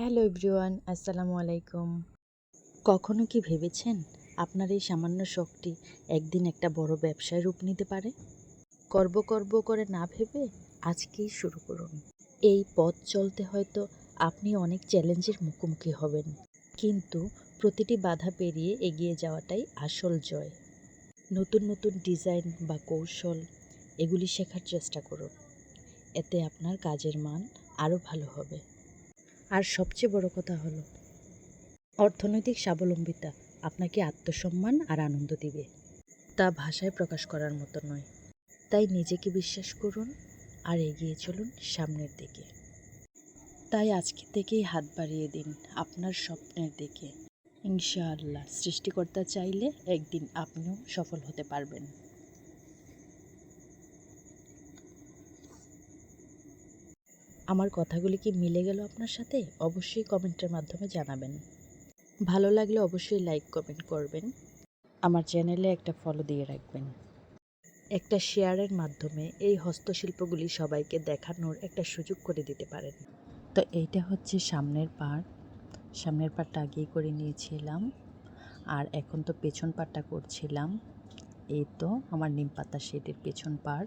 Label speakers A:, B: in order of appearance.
A: Hello everyone, আসসালামু আলাইকুম। কখনো কি ভেবেছেন আপনার এই সামান্য শখটি একদিন একটা বড় ব্যবসায় রূপ নিতে পারে? করব করব করে না ভেবে আজকেই শুরু করুন। এই পথ চলতে হয়তো আপনি অনেক চ্যালেঞ্জের মুখোমুখি হবেন, কিন্তু প্রতিটি বাধা পেরিয়ে এগিয়ে যাওয়াটাই আসল জয়। নতুন নতুন ডিজাইন বা কৌশল এগুলি শেখার চেষ্টা করুন। এতে আপনার কাজের মান আরও ভালো হবে। আর সবচেয়ে বড় কথা হলো, অর্থনৈতিক স্বাবলম্বিতা আপনাকে আত্মসম্মান আর আনন্দ দিবে, তা ভাষায় প্রকাশ করার মতো নয়। তাই নিজেকে বিশ্বাস করুন আর এগিয়ে চলুন সামনের দিকে। তাই আজকে থেকেই হাত বাড়িয়ে দিন আপনার স্বপ্নের দিকে। ইনশাআল্লাহ সৃষ্টিকর্তা চাইলে একদিন আপনিও সফল হতে পারবেন। আমার কথাগুলি কি মিলে গেল আপনার সাথে? অবশ্যই কমেন্টের মাধ্যমে জানাবেন। ভালো লাগলে অবশ্যই লাইক কমেন্ট করবেন। আমার চ্যানেলে একটা ফলো দিয়ে রাখবেন। একটা শেয়ারের মাধ্যমে এই হস্তশিল্পগুলি সবাইকে দেখানোর একটা সুযোগ করে দিতে পারেন। তো এইটা হচ্ছে সামনের পাটটা আগেই করে নিয়েছিলাম, আর এখন তো পেছন পাটটা করছিলাম। এই তো আমার নিম পাতা শেডের পেছন পাড়।